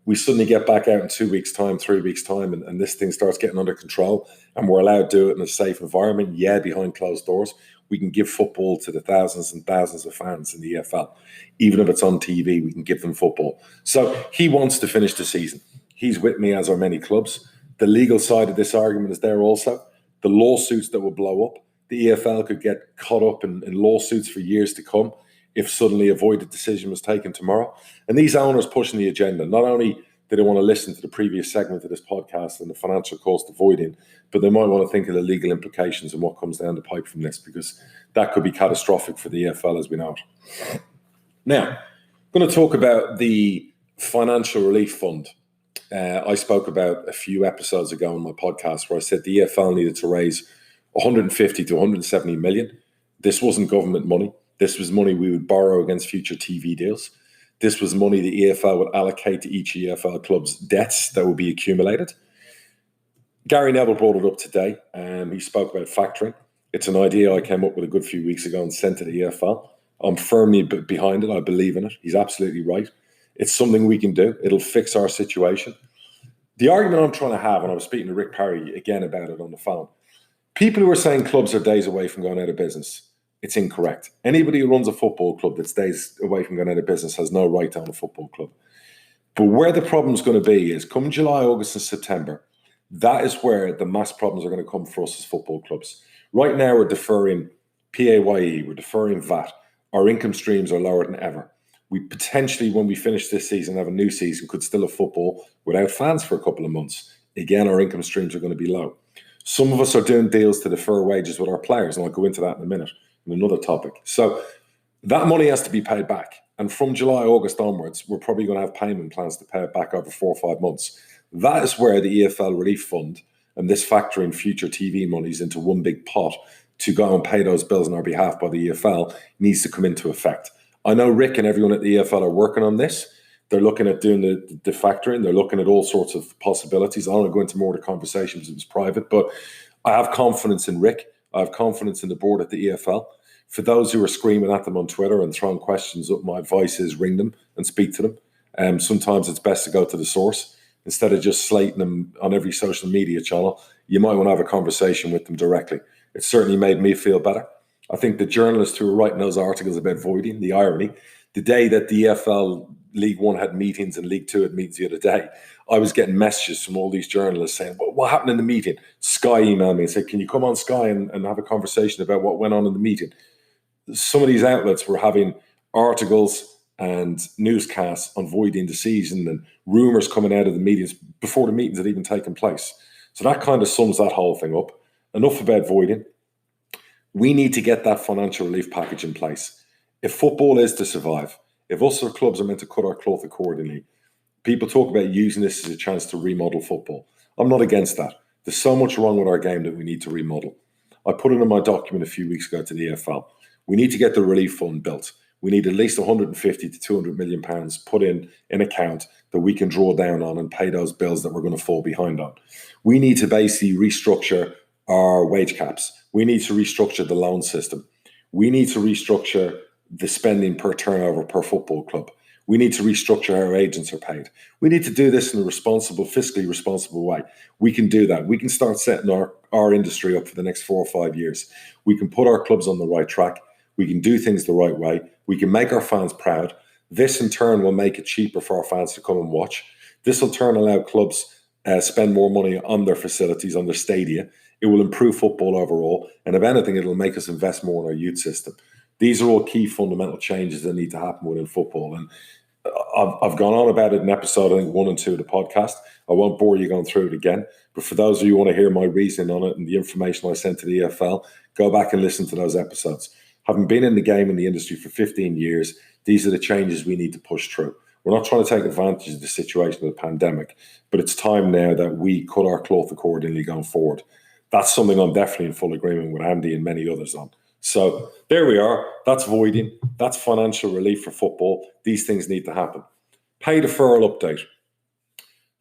we suddenly get back out in 2 weeks' time, 3 weeks' time, and this thing starts getting under control, and we're allowed to do it in a safe environment, behind closed doors. We can give football to the thousands and thousands of fans in the EFL. Even if it's on TV, we can give them football. So he wants to finish the season. He's with me, as are many clubs. The legal side of this argument is there also. The lawsuits that will blow up. The EFL could get caught up in lawsuits for years to come if suddenly a voided decision was taken tomorrow. And these owners pushing the agenda, not only do they want to listen to the previous segment of this podcast and the financial cost of voiding, but they might want to think of the legal implications and what comes down the pipe from this, because that could be catastrophic for the EFL as we know it. Now, I'm going to talk about the financial relief fund. I spoke about a few episodes ago on my podcast where I said the EFL needed to raise 150 to 170 million. This wasn't government money. This was money we would borrow against future TV deals. This was money the EFL would allocate to each EFL club's debts that would be accumulated. Gary Neville brought it up today. He spoke about factoring. It's an idea I came up with a good few weeks ago and sent to the EFL. I'm firmly behind it. I believe in it. He's absolutely right. It's something we can do. It'll fix our situation. The argument I'm trying to have, and I was speaking to Rick Parry again about it on the phone, people who are saying clubs are days away from going out of business, it's incorrect. Anybody who runs a football club that's days away from going out of business has no right to own a football club. But where the problem's going to be is come July, August, and September, that is where the mass problems are going to come for us as football clubs. Right now, we're deferring PAYE, we're deferring VAT. Our income streams are lower than ever. We potentially, when we finish this season, have a new season, could still have football without fans for a couple of months. Again, our income streams are going to be low. Some of us are doing deals to defer wages with our players, and I'll go into that in a minute, in another topic. So that money has to be paid back. And from July, August onwards, we're probably going to have payment plans to pay it back over 4 or 5 months. That is where the EFL Relief Fund and this factoring future TV monies into one big pot to go and pay those bills on our behalf by the EFL needs to come into effect. I know Rick and everyone at the EFL are working on this. They're looking at doing the factoring. They're looking at all sorts of possibilities. I don't want to go into more of the conversation because it was private, but I have confidence in Rick. I have confidence in the board at the EFL. For those who are screaming at them on Twitter and throwing questions up, my advice is ring them and speak to them. Sometimes it's best to go to the source instead of just slating them on every social media channel. You might want to have a conversation with them directly. It certainly made me feel better. I think the journalists who were writing those articles about voiding, the irony, the day that the EFL League One had meetings and League Two had meetings the other day, I was getting messages from all these journalists saying, well, what happened in the meeting? Sky emailed me and said, can you come on Sky and have a conversation about what went on in the meeting? Some of these outlets were having articles and newscasts on voiding the season and rumours coming out of the meetings before the meetings had even taken place. So that kind of sums that whole thing up. Enough about voiding. We need to get that financial relief package in place. If football is to survive, if us or clubs are meant to cut our cloth accordingly, people talk about using this as a chance to remodel football. I'm not against that. There's so much wrong with our game that we need to remodel. I put it in my document a few weeks ago to the EFL. We need to get the relief fund built. We need at least 150 to 200 million pounds put in an account that we can draw down on and pay those bills that we're going to fall behind on. We need to basically restructure our wage caps. We need to restructure the loan system. We need to restructure the spending per turnover per football club. We need to restructure how our agents are paid. We need to do this in a responsible, fiscally responsible way. We can do that. We can start setting our industry up for the next 4 or 5 years. We can put our clubs on the right track. We can do things the right way. We can make our fans proud. This in turn will make it cheaper for our fans to come and watch. This will turn allow clubs spend more money on their facilities, on their stadia. It will improve football overall. And if anything, it'll make us invest more in our youth system. These are all key fundamental changes that need to happen within football. And I've gone on about it in episode, I think, 1 and 2 of the podcast. I won't bore you going through it again. But for those of you who want to hear my reasoning on it and the information I sent to the EFL, go back and listen to those episodes. Having been in the game, in the industry for 15 years, these are the changes we need to push through. We're not trying to take advantage of the situation of the pandemic, but it's time now that we cut our cloth accordingly going forward. That's something I'm definitely in full agreement with Andy and many others on. So there we are. That's voiding. That's financial relief for football. These things need to happen. Pay deferral update.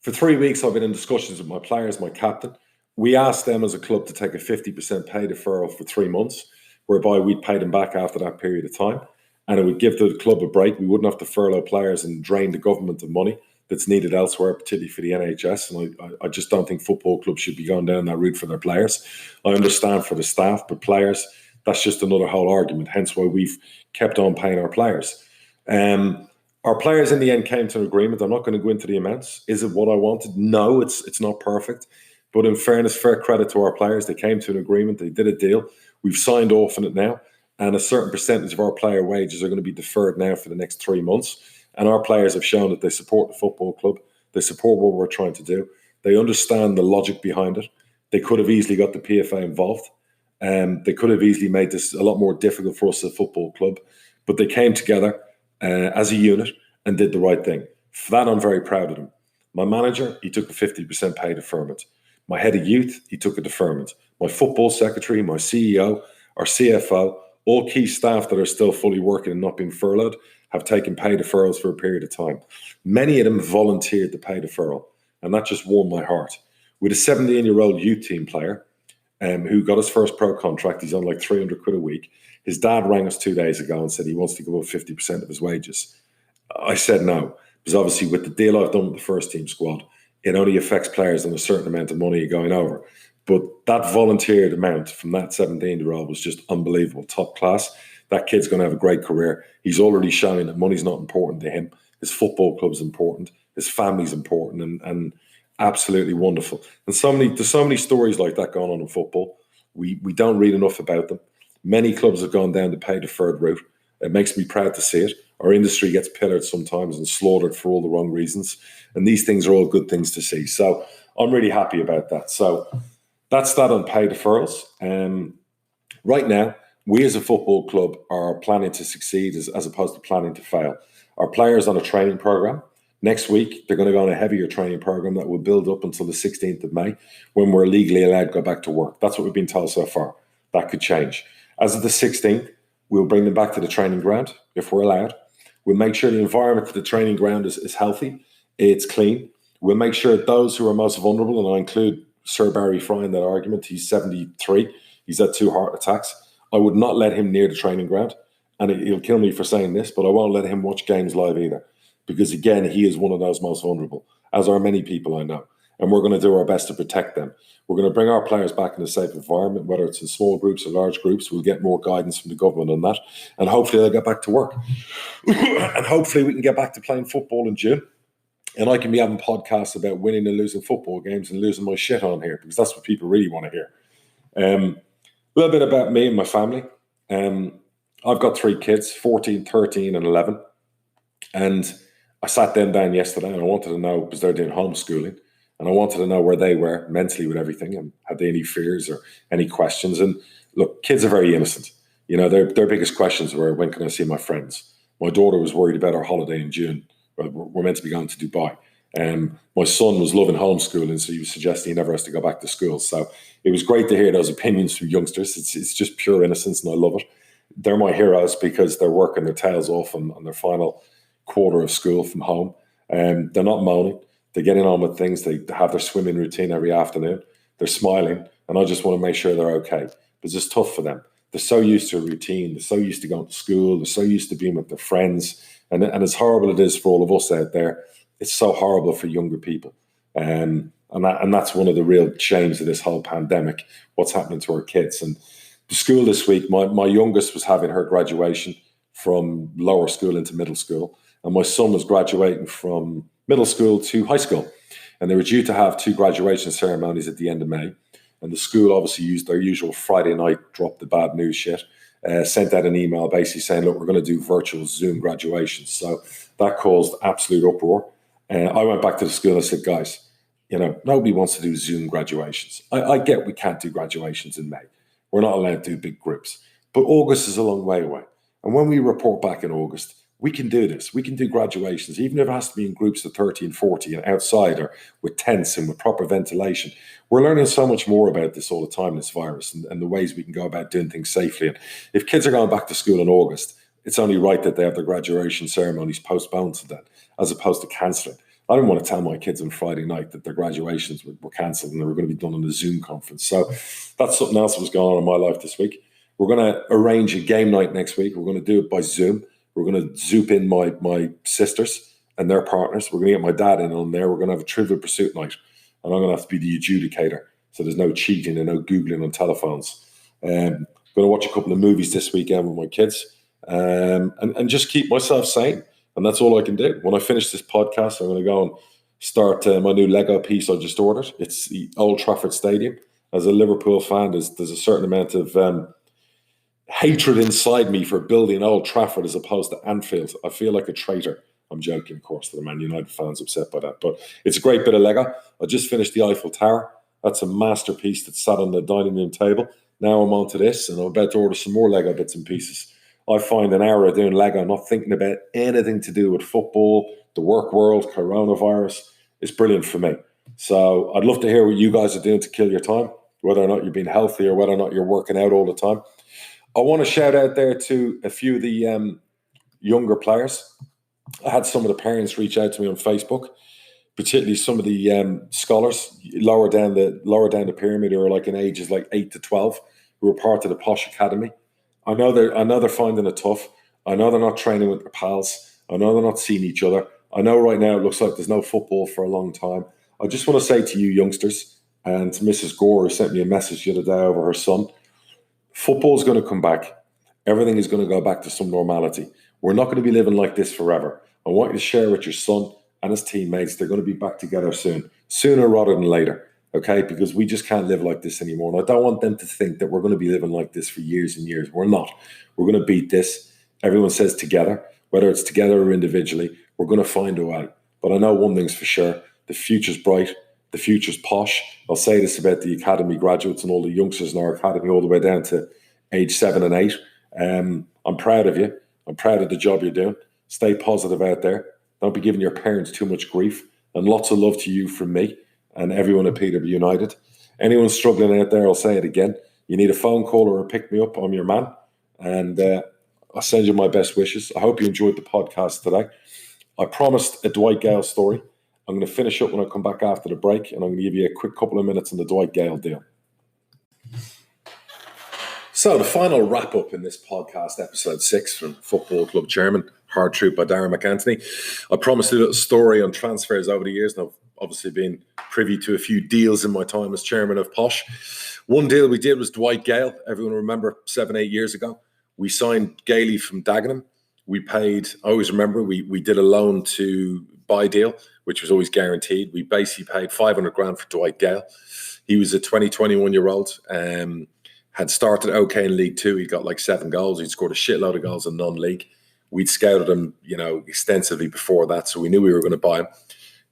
For 3 weeks, I've been in discussions with my players, my captain. We asked them as a club to take a 50% pay deferral for 3 months, whereby we'd pay them back after that period of time. And it would give the club a break. We wouldn't have to furlough players and drain the government of money that's needed elsewhere, particularly for the NHS. And I just don't think football clubs should be going down that route for their players. I understand for the staff, but players, that's just another whole argument, hence why we've kept on paying our players. Our players in the end came to an agreement. I'm not going to go into the amounts. Is it what I wanted? No, it's not perfect. But in fairness, fair credit to our players. They came to an agreement. They did a deal. We've signed off on it now. And a certain percentage of our player wages are going to be deferred now for the next 3 months. And our players have shown that they support the football club. They support what we're trying to do. They understand the logic behind it. They could have easily got the PFA involved. They could have easily made this a lot more difficult for us as a football club, but they came together as a unit and did the right thing. For that, I'm very proud of them. My manager, he took a 50% pay deferment. My head of youth, he took a deferment. My football secretary, my CEO, our CFO, all key staff that are still fully working and not being furloughed have taken pay deferrals for a period of time. Many of them volunteered the pay deferral, and that just warmed my heart. With a 17-year-old youth team player, who got his first pro contract. He's on like 300 quid a week. His dad rang us 2 days ago and said he wants to give up 50% of his wages. I said no, because obviously with the deal I've done with the first team squad, it only affects players on a certain amount of money going over. But that volunteered amount from that 17-year-old was just unbelievable, top class. That kid's going to have a great career. He's already showing that money's not important to him. His football club's important. His family's important, and absolutely wonderful. And there's so many stories like that going on in football. We don't read enough about them. Many clubs have gone down the pay deferred route. It makes me proud to see it. Our industry gets pillared sometimes and slaughtered for all the wrong reasons. And these things are all good things to see. So I'm really happy about that. So that's that on pay deferrals. Right now, we as a football club are planning to succeed as opposed to planning to fail. Our players on a training program. Next week, they're going to go on a heavier training program that will build up until the 16th of May when we're legally allowed to go back to work. That's what we've been told so far. That could change. As of the 16th, we'll bring them back to the training ground if we're allowed. We'll make sure the environment at the training ground is healthy, it's clean. We'll make sure that those who are most vulnerable, and I include Sir Barry Fry in that argument, he's 73, he's had 2 heart attacks. I would not let him near the training ground, and he'll kill me for saying this, but I won't let him watch games live either, because again, he is one of those most vulnerable, as are many people I know, and we're going to do our best to protect them. We're going to bring our players back in a safe environment, whether it's in small groups or large groups. We'll get more guidance from the government on that, and hopefully they'll get back to work. And hopefully we can get back to playing football in June, and I can be having podcasts about winning and losing football games and losing my shit on here, because that's what people really want to hear. A little bit about me and my family. I've got 3 kids, 14, 13 and 11. And I sat them down yesterday and I wanted to know, because they're doing homeschooling, and I wanted to know where they were mentally with everything, and had they any fears or any questions. And look, kids are very innocent. You know, their biggest questions were, when can I see my friends? My daughter was worried about our holiday in June. We're meant to be going to Dubai. My son was loving homeschooling, so he was suggesting he never has to go back to school. So it was great to hear those opinions from youngsters. It's just pure innocence, and I love it. They're my heroes because they're working their tails off on their final quarter of school from home. They're not moaning. They're getting on with things. They have their swimming routine every afternoon. They're smiling, and I just want to make sure they're okay, because it's tough for them. They're so used to a routine. They're so used to going to school. They're so used to being with their friends. And as horrible it is for all of us out there, it's so horrible for younger people. And that's one of the real shames of this whole pandemic, what's happening to our kids. And the school this week, my youngest was having her graduation from lower school into middle school, and my son was graduating from middle school to high school. And they were due to have 2 graduation ceremonies at the end of May. And the school obviously used their usual Friday night, drop the bad news shit, sent out an email basically saying, look, we're going to do virtual Zoom graduations. So that caused absolute uproar. I went back to the school and I said, guys, you know, nobody wants to do Zoom graduations. I get we can't do graduations in May. We're not allowed to do big groups. But August is a long way away. And when we report back in August, we can do this. We can do graduations, even if it has to be in groups of 30 and 40 and outside, or with tents and with proper ventilation. We're learning so much more about this all the time, this virus, and the ways we can go about doing things safely. And if kids are going back to school in August, it's only right that they have their graduation ceremonies postponed to that, as opposed to cancelling. I didn't want to tell my kids on Friday night that their graduations were cancelled and they were going to be done on a Zoom conference. So that's something else that was going on in my life this week. We're going to arrange a game night next week. We're going to do it by Zoom. We're going to zoop in my sisters and their partners. We're going to get my dad in on there. We're going to have a Trivial Pursuit night, and I'm going to have to be the adjudicator, so there's no cheating and no Googling on telephones. Going to watch a couple of movies this weekend with my kids, and just keep myself sane. And that's all I can do. When I finish this podcast, I'm going to go and start my new Lego piece I just ordered. It's the Old Trafford Stadium. As a Liverpool fan, there's a certain amount of hatred inside me for building Old Trafford as opposed to Anfield. I feel like a traitor. I'm joking, of course, to the Man United fans upset by that. But it's a great bit of Lego. I just finished the Eiffel Tower. That's a masterpiece that sat on the dining room table. Now I'm on to this, and I'm about to order some more Lego bits and pieces. I find an hour of doing Lego, not thinking about anything to do with football, the work world, coronavirus, is brilliant for me. So I'd love to hear what you guys are doing to kill your time, whether or not you're being healthy or whether or not you're working out all the time. I want to shout out there to a few of the younger players. I had some of the parents reach out to me on Facebook, particularly some of the scholars lower down the pyramid, who are like in ages like 8 to 12, who are part of the Posh Academy. I know they're finding it tough. I know they're not training with their pals. I know they're not seeing each other. I know right now it looks like there's no football for a long time. I just want to say to you youngsters, and to Mrs. Gore, who sent me a message the other day over her son, football is going to come back. Everything is going to go back to some normality. We're not going to be living like this forever. I want you to share with your son and his teammates. They're going to be back together soon, sooner rather than later, okay? Because we just can't live like this anymore. And I don't want them to think that we're going to be living like this for years and years. We're not. We're going to beat this. Everyone says together, whether it's together or individually, we're going to find a way. But I know one thing's for sure. The future's bright. The future's posh. I'll say this about the academy graduates and all the youngsters in our academy, all the way down to age 7 and 8. I'm proud of you. I'm proud of the job you're doing. Stay positive out there. Don't be giving your parents too much grief. And lots of love to you from me and everyone at Peterborough United. Anyone struggling out there, I'll say it again. You need a phone call or a pick me up, I'm your man. And I send you my best wishes. I hope you enjoyed the podcast today. I promised a Dwight Gayle story. I'm going to finish up when I come back after the break, and I'm going to give you a quick couple of minutes on the Dwight Gayle deal. So the final wrap-up in this podcast, episode 6 from Football Club Chairman, Hard Truth by Darren McAntony. I promised a little story on transfers over the years, and I've obviously been privy to a few deals in my time as chairman of Posh. One deal we did was Dwight Gayle. Everyone remember 7-8 years ago. We signed Gailey from Dagenham. We paid, I always remember, we did a loan to buy deal, which was always guaranteed. We basically paid 500 grand for Dwight Gayle. He was a 21-year-old, had started okay in League Two. He got like 7 goals. He'd scored a shitload of goals in non-league. We'd scouted him, extensively before that, so we knew we were going to buy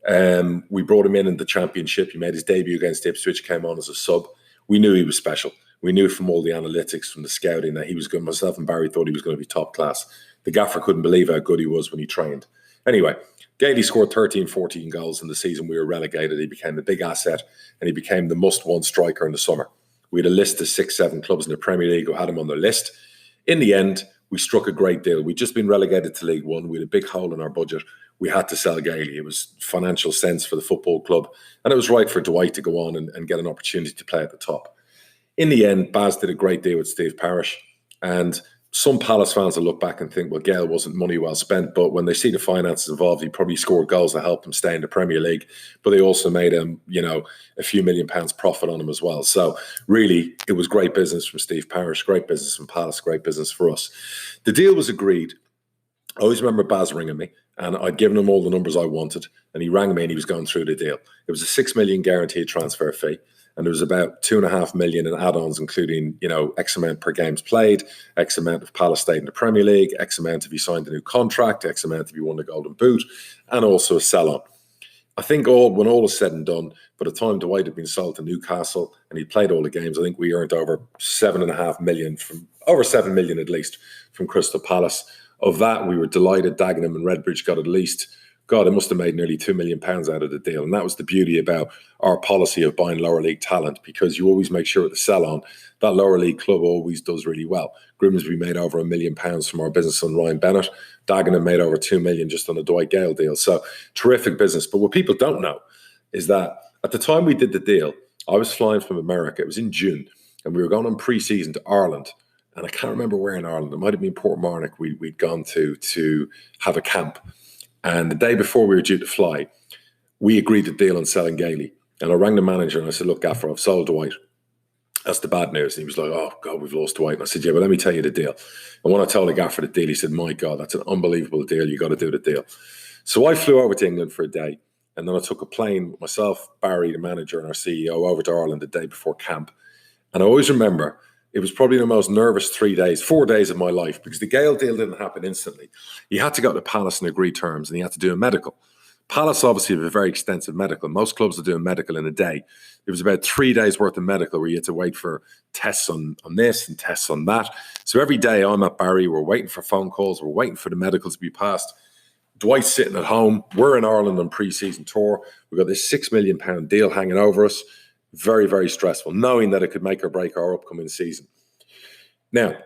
him. We brought him in the Championship. He made his debut against Ipswich, came on as a sub. We knew he was special. We knew from all the analytics, from the scouting, that he was good. Myself and Barry thought he was going to be top class. The gaffer couldn't believe how good he was when he trained. Anyway, Gailey scored 13, 14 goals in the season we were relegated. He became a big asset, and he became the must-won striker in the summer. We had a list of 6-7 clubs in the Premier League who had him on their list. In the end, we struck a great deal. We'd just been relegated to League One. We had a big hole in our budget. We had to sell Gailey. It was financial sense for the football club. And it was right for Dwight to go on and get an opportunity to play at the top. In the end, Baz did a great deal with Steve Parish. And some Palace fans will look back and think, well, Gayle wasn't money well spent. But when they see the finances involved, he probably scored goals that helped him stay in the Premier League. But they also made him, a few £1 million profit on him as well. So really, it was great business from Steve Parish, great business from Palace, great business for us. The deal was agreed. I always remember Baz ringing me, and I'd given him all the numbers I wanted. And he rang me and he was going through the deal. It was a £6 million guaranteed transfer fee. And there was about 2.5 million in add-ons, including, X amount per games played, X amount if Palace stayed in the Premier League, X amount if he signed a new contract, X amount if he won the Golden Boot, and also a sell-on. I think when all is said and done, by the time Dwight had been sold to Newcastle and he played all the games, I think we earned over 7.5 million over 7 million at least from Crystal Palace. Of that, we were delighted Dagenham and Redbridge got at least, God, it must have made nearly £2 million out of the deal. And that was the beauty about our policy of buying lower league talent, because you always make sure at the sell-on, that lower league club always does really well. Grimsby made over £1 million from our business on Ryan Bennett. Dagenham made over 2 million just on a Dwight Gayle deal. So terrific business. But what people don't know is that at the time we did the deal, I was flying from America. It was in June, and we were going on pre-season to Ireland. And I can't remember where in Ireland. It might have been Portmarnock we'd gone to have a camp. And the day before we were due to fly, we agreed the deal on selling Gailey. And I rang the manager and I said, look, Gaffer, I've sold Dwight. That's the bad news. And he was like, oh, God, we've lost Dwight. And I said, yeah, but let me tell you the deal. And when I told the Gaffer the deal, he said, my God, that's an unbelievable deal. You got to do the deal. So I flew over to England for a day. And then I took a plane with myself, Barry, the manager, and our CEO over to Ireland the day before camp. And I always remember, it was probably the most nervous 4 days of my life, because the Gayle deal didn't happen instantly. He had to go to Palace and agree terms, and he had to do a medical. Palace obviously have a very extensive medical. Most clubs are doing medical in a day. It was about 3 days worth of medical where you had to wait for tests on this and tests on that. So every day I'm at Barry, we're waiting for phone calls, we're waiting for the medical to be passed. Dwight's sitting at home. We're in Ireland on pre-season tour. We've got this £6 million deal hanging over us. Very, very stressful, knowing that it could make or break our upcoming season. Now,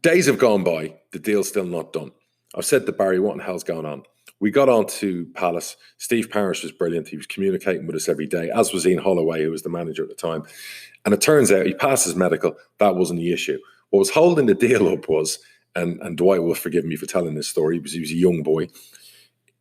days have gone by. The deal's still not done. I've said to Barry, what in the hell's going on? We got on to Palace. Steve Parish was brilliant. He was communicating with us every day, as was Ian Holloway, who was the manager at the time. And it turns out he passed his medical. That wasn't the issue. What was holding the deal up was, and Dwight will forgive me for telling this story because he was a young boy,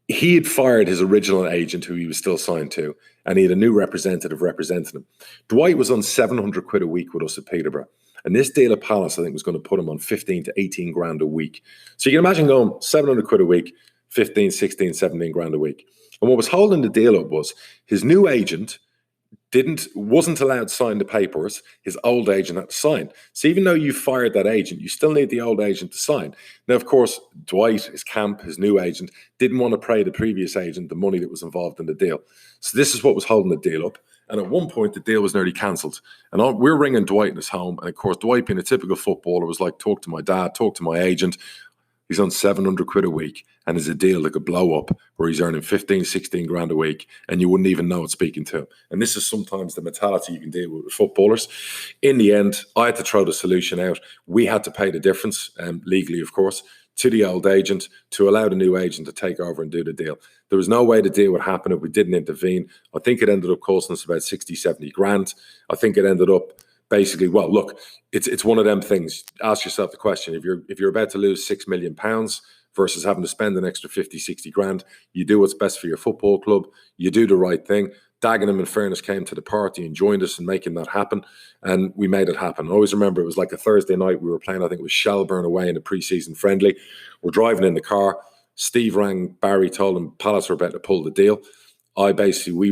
he had fired his original agent, who he was still signed to, and he had a new representative representing him. Dwight was on 700 quid a week with us at Peterborough. And this deal at Palace, I think, was going to put him on 15 to 18 grand a week. So you can imagine going 700 quid a week, 15, 16, 17 grand a week. And what was holding the deal up was his new agent wasn't allowed to sign the papers. His old agent had to sign. So even though you fired that agent, you still need the old agent to sign. Now, of course, Dwight, his camp, his new agent, didn't want to pay the previous agent the money that was involved in the deal. So this is what was holding the deal up. And at one point, the deal was nearly cancelled. And we're ringing Dwight in his home. And of course, Dwight, being a typical footballer, was like, talk to my dad, talk to my agent. He's on 700 quid a week and is a deal that could blow up where he's earning 15, 16 grand a week and you wouldn't even know it's speaking to him. And this is sometimes the mentality you can deal with footballers. In the end, I had to throw the solution out. We had to pay the difference, legally, of course, to the old agent to allow the new agent to take over and do the deal. There was no way the deal would happen if we didn't intervene. I think it ended up costing us about 60, 70 grand. I think it ended up basically, well, look, it's one of them things. Ask yourself the question: if you're about to lose £6 million versus having to spend an extra 50, 60 grand, you do what's best for your football club. You do the right thing. Dagenham, in fairness, came to the party and joined us in making that happen, and we made it happen. I always remember it was like a Thursday night. We were playing, I think it was Shelburne away in a pre-season friendly. We're driving in the car. Steve rang Barry, told him Palace were about to pull the deal. We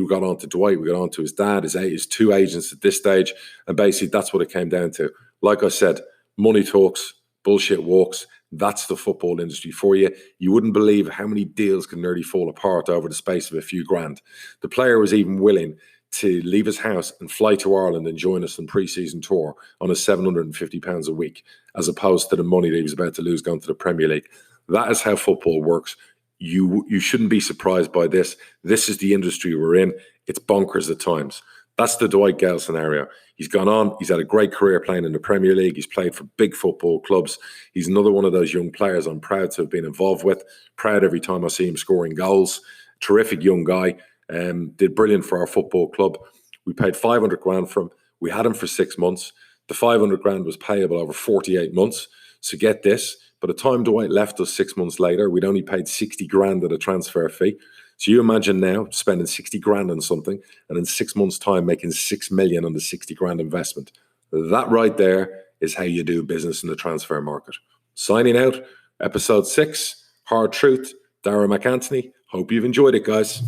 got on to Dwight, we got on to his dad, his two agents at this stage, and basically that's what it came down to. Like I said, money talks, bullshit walks. That's the football industry for you. You wouldn't believe how many deals can nearly fall apart over the space of a few grand. The player was even willing to leave his house and fly to Ireland and join us in pre-season tour on a £750 a week, as opposed to the money that he was about to lose going to the Premier League. That is how football works. You shouldn't be surprised by this. This is the industry we're in. It's bonkers at times. That's the Dwight Gayle scenario. He's gone on. He's had a great career playing in the Premier League. He's played for big football clubs. He's another one of those young players I'm proud to have been involved with. Proud every time I see him scoring goals. Terrific young guy. Did brilliant for our football club. We paid 500 grand for him. We had him for 6 months. The 500 grand was payable over 48 months. So get this. By the time Dwight left us 6 months later, we'd only paid 60 grand at a transfer fee. So you imagine now spending 60 grand on something and in 6 months' time making 6 million on the 60 grand investment. That right there is how you do business in the transfer market. Signing out, episode 6, Hard Truth, Darragh McAnthony. Hope you've enjoyed it, guys.